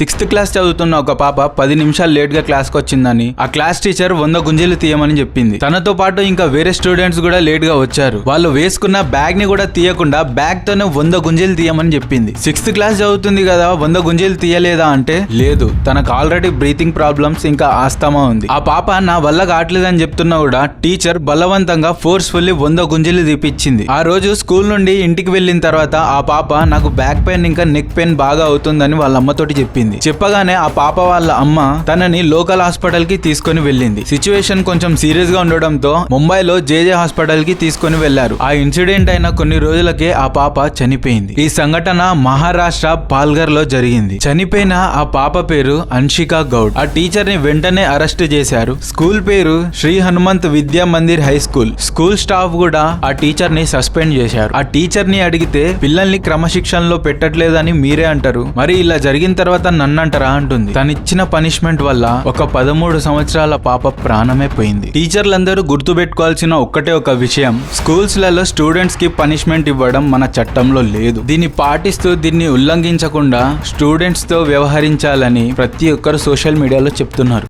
6th class చదువుతున్న ఒక పాప 10 నిమిషాలు లేట్ గా క్లాస్ కి వచ్చిందని ఆ క్లాస్ టీచర్ 100 గుంజీలు తీయమని చెప్పింది. తనతో పాటు ఇంకా వేరే స్టూడెంట్స్ కూడా లేట్ గా వచ్చారు. వాళ్ళు వేసుకున్న బ్యాగ్ ని కూడా తీయకుండా బ్యాగ్ తోనే 100 గుంజీలు తీయమని చెప్పింది. 6th క్లాస్ చదువుతుంది కదా 100 గుంజీలు తీయలేదా అంటే లేదు, తనకు ఆల్రెడీ బ్రీతింగ్ ప్రాబ్లమ్స్ ఇంకా ఆస్తమా ఉంది. ఆ పాప నా వల్ల కావట్లేదని చెప్తున్నా కూడా టీచర్ బలవంతంగా ఫోర్స్ఫుల్లీ 100 గుంజీలు తీపిచ్చింది. ఆ రోజు స్కూల్ నుండి ఇంటికి వెళ్ళిన తర్వాత ఆ పాప నాకు బ్యాక్ పెయిన్ ఇంకా నెక్ పెయిన్ బాగా అవుతుందని వాళ్ళ అమ్మతోటి చెప్పింది. చెప్పగానే ఆ పాప వాళ్ళ అమ్మ తనని లోకల్ హాస్పిటల్ కి తీసుకొని వెళ్ళింది. సిచ్యువేషన్ కొంచెం సీరియస్ గా ఉండడంతో ముంబైలో జేజే హాస్పిటల్ కి తీసుకొని వెళ్లారు. ఆ ఇన్సిడెంట్ అయిన కొన్ని రోజులకే ఆ పాప చనిపోయింది. ఈ సంఘటన మహారాష్ట్ర పాల్ఘర్ లో జరిగింది. చనిపోయిన ఆ పాప పేరు అన్షికా గౌడ్. ఆ టీచర్ ని వెంటనే అరెస్ట్ చేశారు. స్కూల్ పేరు Shri Hanumanth Vidya Mandir high school. School staff కూడా ఆ టీచర్ ని సస్పెండ్ చేశారు. ఆ టీచర్ ని అడిగితే పిల్లల్ని క్రమశిక్షణలో పెట్టట్లేదని మీరే అంటారు, మరి ఇలా జరిగిన తర్వాత నన్నంటారా అంటుంది. తనిచ్చిన పనిష్మెంట్ వల్ల ఒక 13 సంవత్సరాల పాప ప్రాణమే పోయింది. టీచర్లందరూ గుర్తుపెట్టుకోవాల్సిన ఒక్కటే ఒక విషయం, స్కూల్స్ లలో స్టూడెంట్స్ కి పనిష్మెంట్ ఇవ్వడం మన చట్టంలో లేదు. దీన్ని పాటిస్తూ దీన్ని ఉల్లంఘించకుండా స్టూడెంట్స్ తో వ్యవహరించాలని ప్రతి ఒక్కరు సోషల్ మీడియాలో చెప్తున్నారు.